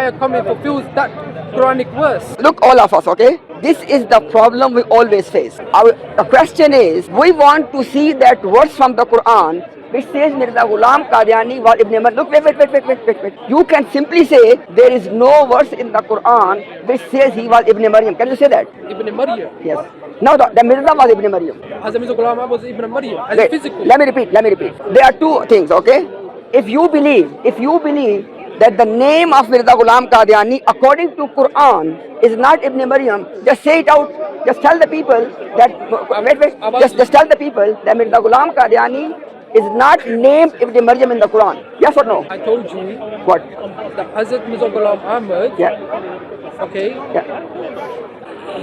Messiah coming fulfills that Quranic verse. Look, all of us, okay? This is the problem we always face. The question is, we want to see that verse from the Quran which says Mirza Ghulam Qadiani was Ibn Maryam. Look, wait. You can simply say there is no verse in the Quran which says he was Ibn Maryam. Can you say that? Ibn Maryam. Yes. Now the Mirza was Ibn Maryam. As Mirza Ghulam Ahmad was Ibn Maryam. As Wait, physical. let me repeat. There are two things, okay? If you believe that the name of Mirza Ghulam Qadiani according to Quran is not Ibn Maryam, just say it out. Just tell the people that just tell the people that Mirza Ghulam Qadiani is not named Ibn Maryam in the Quran. Yes or no? I told you What? that Hazrat Mirza Ghulam Ahmad, Yeah. okay, Yeah.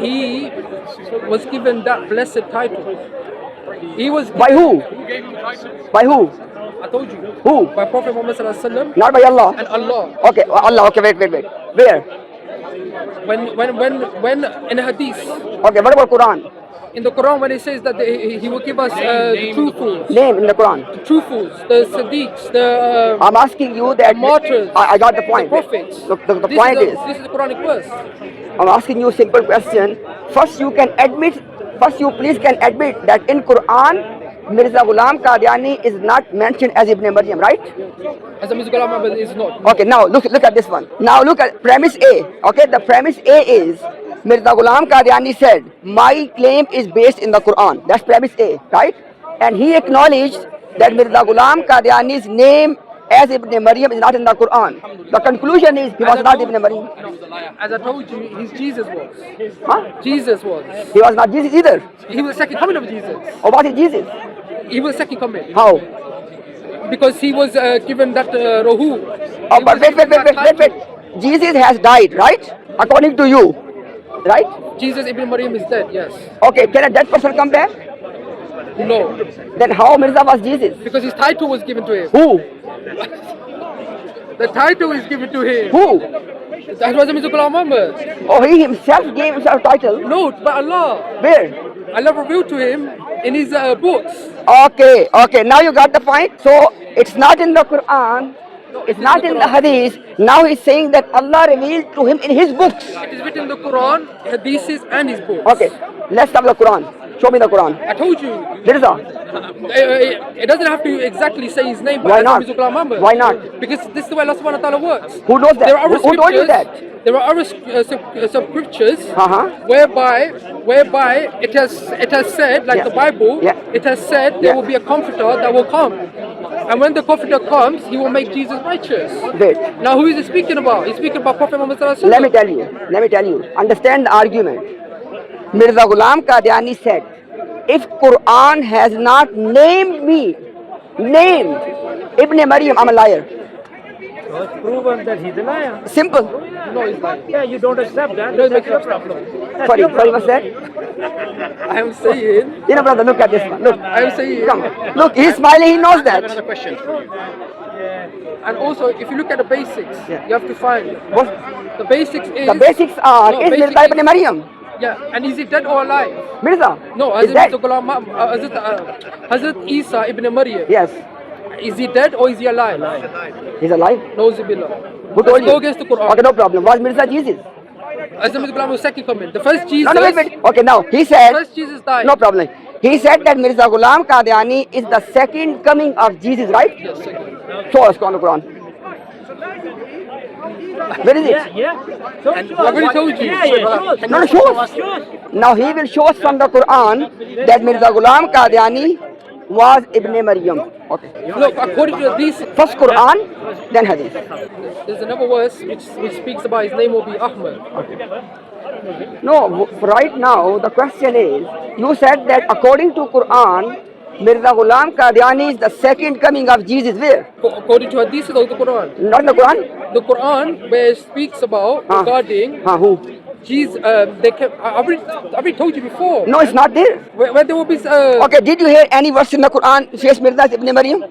he was given that blessed title. He was By who? By who? I told you. Who? By Prophet Muhammad sallallahu alaihi wasallam Not by Allah. and Allah. Okay, Allah. Okay, wait. Where? When in hadith, Okay, what about Quran? in the Quran, when it says that he will give us the truthfuls, Name in the Quran. the truthfuls, the Siddiqs, the I'm asking you that. martyrs, I got the point. the prophets. Look, the point is, This is the Quranic verse. I'm asking you a simple question. First, you please can admit that in Quran, Mirza Ghulam Qadiani is not mentioned as Ibn Maryam, right? As Mirza Ghulam Ahmad is not. Okay, now look at this one. Now look at premise A. Okay, the premise A is Mirza Ghulam Qadiani said, my claim is based in the Quran. That's premise A, right? And he acknowledged that Mirza Ghulam Qadiani's name as Ibn Maryam is not in the Quran. The conclusion is he was not Ibn Maryam. As I told you, his Jesus was. Huh? Jesus was. He was not Jesus either. He was the second coming of Jesus. Or was he Jesus? He was second coming. How? Because he was given that Rohu. Oh, but wait. Jesus has died, right? According to you, right? Jesus Ibn Maryam is dead, yes. Okay, can a dead person come back? No. Then how Mirza was Jesus? Because his title was given to him. Who? The title is given to him. Who? That was Mirza Ghulam Ahmad. Oh, he himself gave himself title. No, but Allah. Where? Allah revealed to him in his books. Okay. Now you got the point. So it's not in the Quran. It's not in the Hadith. Now he's saying that Allah revealed to him in his books. It is written in the Quran, Hadiths, and his books. Okay, let's have the Quran. Show me the Quran. I told you. Mirza. It doesn't have to exactly say his name. But Why not? Mirza Ghulam Ahmad. Why not? Because this is the way Allah subhanahu wa ta'ala works. Who knows that? There are Who told you that? There are other scriptures whereby it has said, like the Bible, it has said there will be a comforter that will come. And when the comforter comes, he will make Jesus righteous. Wait. Now who is he speaking about? He's speaking about Prophet Muhammad sallallahu alaihi wasallam. Let me tell you. Understand the argument. Mirza Ghulam Qadiani said, if Quran has not named Ibn Maryam, I'm a liar. So it's proven that he's a liar. Simple. No, he's lying. Yeah, you don't accept that. No, That's it's your not problem. That's Sorry, your problem. what's that? I am saying. You know, brother, look at this one. Look. I am saying. Come. Look, he's smiling, he knows that. Another question for you. And also, if you look at the basics, you have to find What? the basics is. The basics are, No, is basic Mirza Ibn Maryam? Yeah, and is he dead or alive? Mirza? No, is dead. Hazrat Isa Ibn Maryam. Yes. Is he dead or is he alive? He's alive. No, Zibillah. Who told Let's you? go against the Quran. Okay, no problem. Was Mirza Jesus? Hazrat Mirza Ghulam was second coming. The first Jesus. No, wait. Okay, now, he said, First Jesus died. no problem. He said that Mirza Ghulam Qadiani is the second coming of Jesus, right? Yes, second. Show us on the Quran. Where is it? Yeah. So And I already told you. No, show us. Now he will show us from the Quran that Mirza Ghulam Qadiani was Ibn Maryam. Okay. Look, according to these, First Quran, then Hadith. there's another verse which speaks about his name will be Ahmad. No, right now the question is, you said that according to Quran, Mirza Ghulam Qadiani is the second coming of Jesus. Where? According to Hadith or the Quran. Not in the Quran? The Quran where it speaks about regarding Who? Jesus, they kept, I already told you before. No, it's not there. Where there will be, Okay, did you hear any verse in the Quran says Mirza is Ibn Maryam?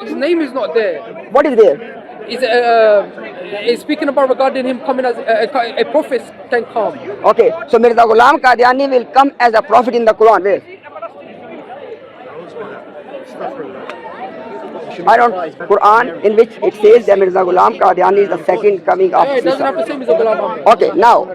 his name is not there. What is there? It's speaking about regarding him coming as a prophet can come. Okay, so Mirza Ghulam Qadiani will come as a prophet in the Quran. Where? I don't. Quran in which it says that Mirza Ghulam Qadiani is the second coming of Yeah, it doesn't have Isa. to say Mirza Ghulam Ahmad. Okay, now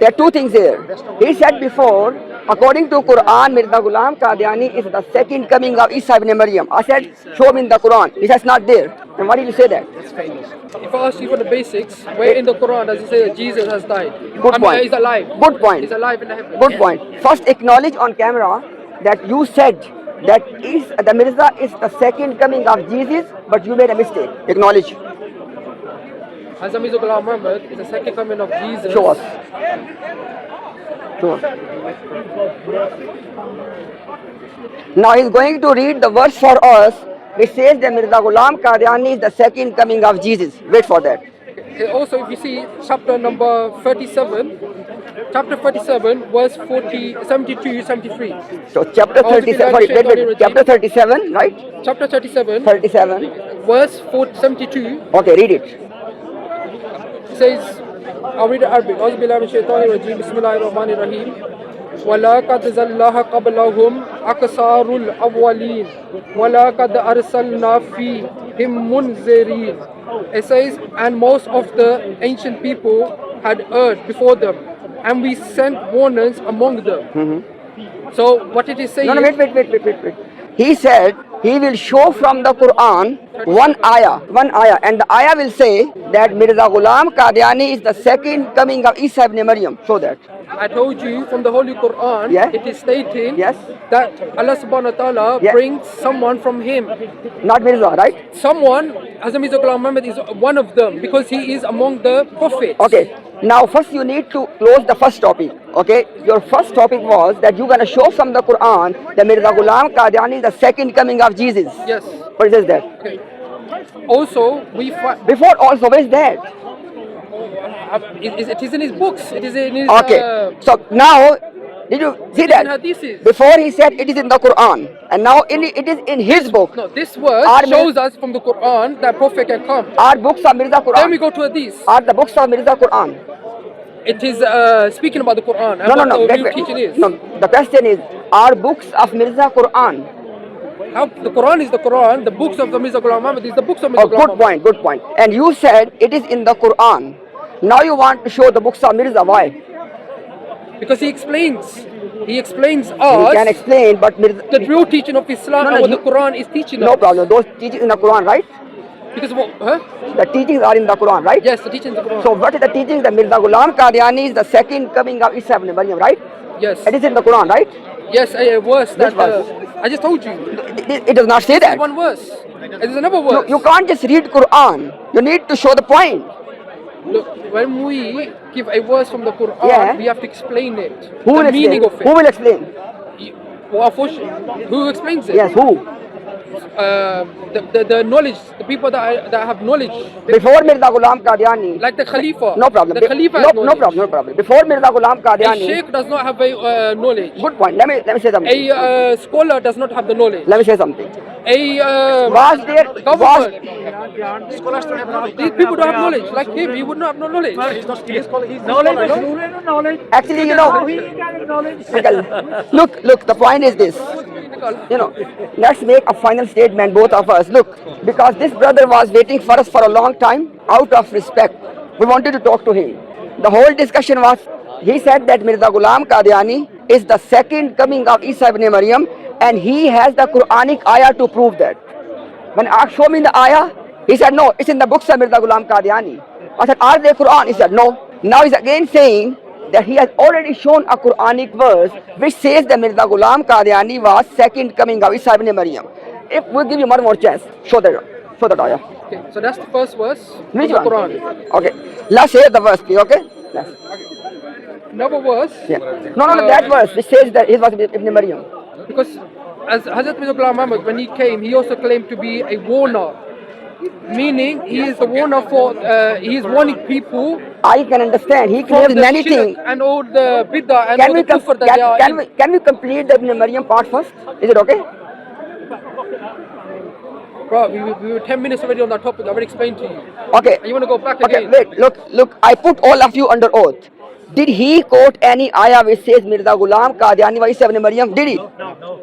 there are two things here. He said before, according to Quran, Mirza Ghulam Qadiani is the second coming of Isa ibn Maryam. I said, show me in the Quran. He says not there. And why did you say that? If I ask you for the basics, where in the Quran does it say that Jesus has died? Good point. He's alive. Good point. He's alive in the heavens. Good point. First, acknowledge on camera that you said that the Mirza is the second coming of Jesus, but you made a mistake. Acknowledge. Hazrat Mirza Ghulam Ahmad is the second coming of Jesus. Show us. Show us. Now he's going to read the verse for us which says that Mirza Ghulam Qadiani is the second coming of Jesus. Wait for that. Also, if you see chapter number 37, chapter 37, verse 40, 72, 73. So chapter 37, sorry, wait, chapter 37, right? Chapter 37, 37. verse 72. Okay, read it. It says, I'll read it Arabic. أعوذ بالله من الشيطان الرجيم بسم الله الرحمن الرحيم ولقد زلها قبلهم أكثر الأولين ولقد أرسلنا فيهم منذرين. It says, and most of the ancient people had erred before them, and we sent warners among them. So what it is saying? No, wait. He said he will show from the Quran one ayah, and the ayah will say that Mirza Ghulam Qadiani is the second coming of Isa ibn Maryam. Show that. I told you from the Holy Quran, Yeah. it is stating Yes. that Allah subhanahu wa ta'ala Yeah. brings someone from him. Not Mirza, right? Someone, Hazrat Mirza Ghulam Ahmad is one of them because he is among the prophets. Okay. Now first you need to close the first topic. Okay. Your first topic was that you're gonna show from the Quran that Mirza Ghulam Qadiani is the second coming of Jesus. Yes. What is that? Okay. Also, we find Before also, where is that? it is in his books. It is in his. Okay. So now, did you see in that? hadiths. Before he said it is in the Quran, and now it is in his book. No, this verse Our shows us from the Quran that prophet can come. Are books of Mirza Then we Quran? go to hadith. Are the books of Mirza Quran? It is speaking about the Quran and No. what the real Wait. teaching is. No. The question is, are books of Mirza Quran? How the Quran is the Quran, the books of the Mirza Ghulam Ahmad is the books of Mirza Oh, Ghulam Ahmad. good point. And you said it is in the Quran. Now you want to show the books of Mirza. Why? Because he explains He us can explain, but Mirza, the true teaching of Islam No, and what you- the Quran is teaching no us. problem. Those teachings in the Quran, right? Because huh? The teachings are in the Quran, right? Yes, the teachings of the Quran. So what is the teaching? That Mirza Ghulam Qadiani is the second coming of Isa ibn Maryam, right? Yes, It is in the Quran, right? yes, a verse that verse? I just told you. It does not say that. One verse. It is another verse. You can't just read Quran. You need to show the point. Look, when we give a verse from the Quran, Yeah. we have to explain it. Who will the meaning explain? of it. Who will explain? Who explains it? Yes, who? The knowledge, the people that have knowledge, Before Mirza Ghulam Qadiani. like the Khalifa. No problem. The Khalifa no, has no knowledge. problem. Before Mirza Ghulam A Qadiani. sheikh does not have a knowledge. Good point. Let me say something. A scholar does not have the knowledge. Let me say something. A Was there government. These people don't have knowledge. Like him, he would not have no knowledge. Actually, look, the point is this. Let's make a final statement, both of us. Look, because this brother was waiting for us for a long time, out of respect, we wanted to talk to him. The whole discussion was, he said that Mirza Ghulam Qadiani is the second coming of Isa ibn Maryam, and he has the Quranic ayah to prove that. When I asked, show me the ayah, he said, no, it's in the books of Mirza Ghulam Qadiani. I said, are they Quran? He said, no. Now he's again saying that he has already shown a Quranic verse which says that Mirza Ghulam Qadiani was second coming of Isa ibn Maryam. If we give you one more chance, show that ayah. Okay, so that's the first verse Which of the one? Quran. Okay, let's hear the verse, please, okay? Let's. Another verse. Yeah. No, that verse which says that he was Ibn Maryam. Because as Hazrat Mirza Ghulam Ahmad, when he came, he also claimed to be a warner. Meaning, he is the warner for, he is warning people I can understand. He from claims the many shirk things. and all the bid'ah and Can all we, the kufr that they are in. can we complete the Ibn Maryam part first? Is it okay? Bro, we were 10 minutes already on that topic. I already explained to you. Okay. And you want to go back Okay, again? wait, look, I put all of you under oath. Did he quote any ayah which says Mirza Ghulam Qadiani wa Isa ibn Maryam? Did he? No.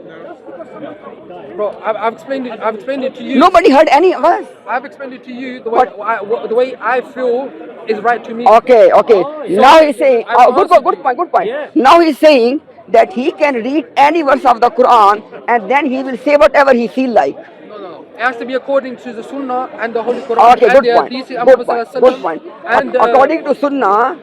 Bro, I've explained it. I've explained it to you. Nobody heard any of us. I've explained it to you the way I feel is right to me. Okay. Oh, yeah. Now he's saying, I've good answered point. Yeah. Now he's saying that he can read any verse of the Quran and then he will say whatever he feel like. No. It has to be according to the Sunnah and the Holy Quran Okay, and good the point. Hadith of Muhammad Good Sallallahu point. Alaihi Wasallam. And According to Sunnah,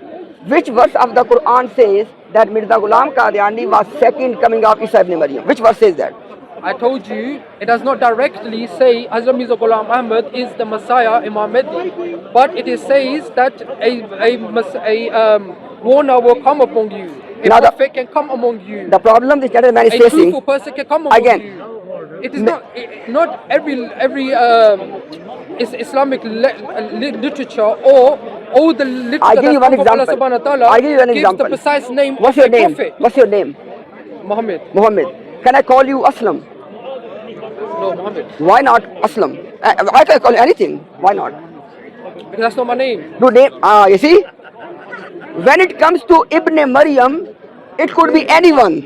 which verse of the Quran says that Mirza Ghulam Qadiani was second coming of Isa ibn Maryam? Which verse says that? I told you, it does not directly say Hazrat Mirza Ghulam Ahmad is the Messiah, Imam Mahdi, but it says that a warner will come upon you. A Now prophet can come among you. The problem this gentleman is A facing, truthful person can come among again, you. It is not every Islamic literature or all the literature I'll give you one that Allah example. subhanahu wa ta'ala I'll give you an gives example. the precise name What's of your a name? prophet. What's your name? Muhammad. Muhammad. Can I call you Aslam? No, Muhammad. Why not Aslam? I can call you anything. Why not? Because that's not my name. No name. You see? When it comes to Ibn Maryam, it could be anyone.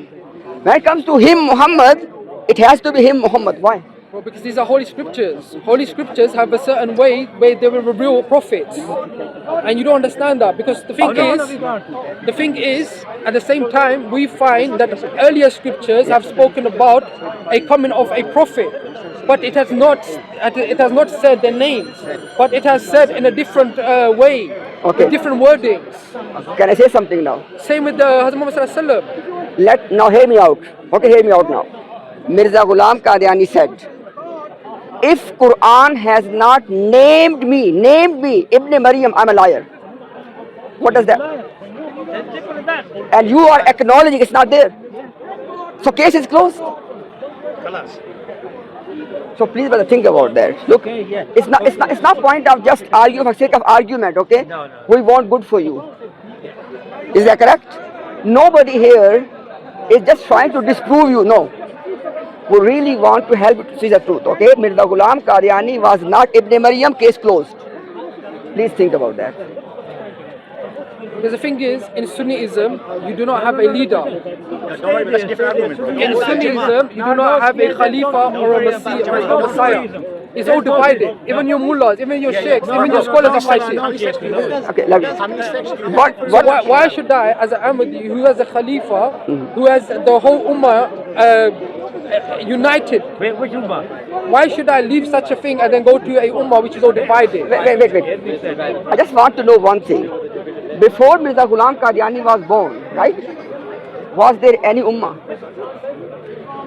When it comes to him, Muhammad, it has to be him, Muhammad. Why? Well, because these are holy scriptures. Holy scriptures have a certain way where they will reveal prophets, and you don't understand that because the thing is, at the same time, we find that earlier scriptures have spoken about a coming of a prophet, but it has not said their names, but it has said in a different way, Okay. with different wordings. Can I say something now? Same with the Hazrat Muhammad Sallallahu Alaihi Wasallam. Now hear me out. Okay, hear me out now. Mirza Ghulam Qadiani said, if Quran has not named me, Ibn Maryam, I'm a liar. What does that? As simple as that. And you are acknowledging it's not there. So case is closed. So please, brother, think about that. Look, Okay, yeah. it's not point of just argue for sake of argument. Okay, No. we want good for you. Is that correct? Nobody here is just trying to disprove you. No. We really want to help you to see the truth. Okay, Mirza Ghulam Qadiani was not Ibn Maryam, case closed. Please think about that. Because the thing is, in Sunniism, you do not have a leader. In Sunniism, you do not have a Khalifa or a Messiah. It's all divided. Even your mullahs, even your sheikhs, even your scholars are fighting. Okay, lovely. Why should I, as an Ahmadi, who has a Khalifa, who has the whole Ummah united, Which ummah? why should I leave such a thing and then go to a Ummah which is all divided? Wait. I just want to know one thing. Before Mirza Ghulam Qadiani was born, right? Was there any ummah?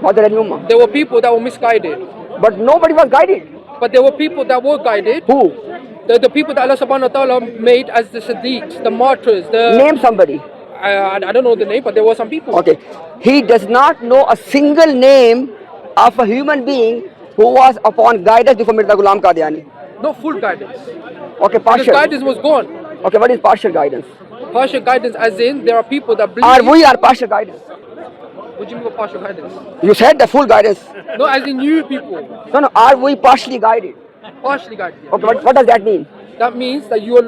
Was there any ummah? There were people that were misguided. But nobody was guided. But there were people that were guided. Who? The people that Allah subhanahu wa ta'ala made as the Siddiqs, the martyrs, Name somebody. I don't know the name, but there were some people. Okay. He does not know a single name of a human being who was upon guidance before Mirza Ghulam Qadiani. Not full guidance. Okay, Because partial. guidance was gone. Okay, what is partial guidance? Partial guidance as in there are people that believe. Are we are partial guidance? What do you mean by partial guidance? You said the full guidance. No, as in you people. No, are we partially guided? Partially guided. Okay, what does that mean? That means that you are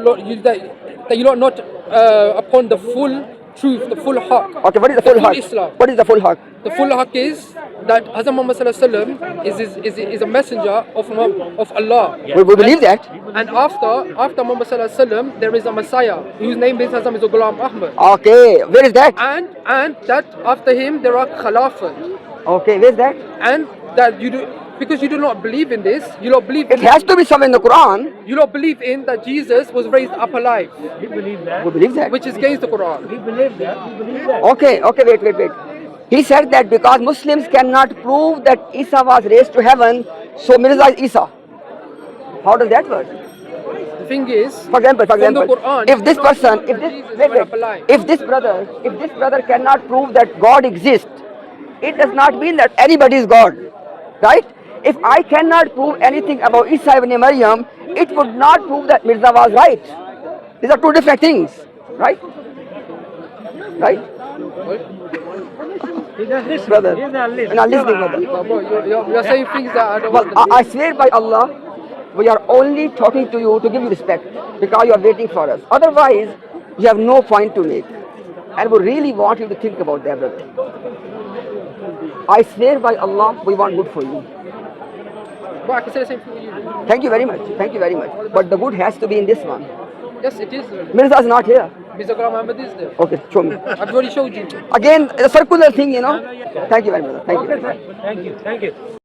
not upon the full truth, the full haqq. Okay, what is the full haqq? Islam. What is the full haqq? The full haqq is that Hazrat Muhammad Sallallahu Alaihi Wasallam is a messenger of Allah. We believe that. And after Muhammad Sallallahu Alaihi Wasallam, there is a Messiah whose name is Hazrat Mirza Ghulam Ahmad. Okay, where is that? And that after him there are Khilafat. Okay, where is that? And that you do, because you do not believe in this, you don't believe It has to be somewhere in the Quran. you don't believe in that Jesus was raised up alive, We believe that. We believe that. which is against the Quran. We believe that. We believe that. Okay, wait. He said that because Muslims cannot prove that Isa was raised to heaven, so Mirza is Isa. How does that work? The thing is, For example, from the Quran, if this you don't person, believe that Jesus went up alive. if this brother cannot prove that God exists, it does not mean that anybody is God, right? If I cannot prove anything about Isa ibn Maryam, it would not prove that Mirza was right. These are two different things, right? Right? He's not listening. Brother, He's not listening. you're not listening, Come on. brother. Bro, you're saying things that I don't Well, want to I swear by Allah, we are only talking to you to give you respect because you are waiting for us. Otherwise, you have no point to make. And we really want you to think about that, brother. I swear by Allah, we want good for you. But I can say the same thing for you. Thank you very much. Thank you very much. But the good has to be in this one. Yes, it is. Mirza is not here. Mirza Ghulam Ahmad is there. Okay, show me. I've already showed you. Again, a circular thing, you know. Thank you very much. Thank you. Thank you. Thank you.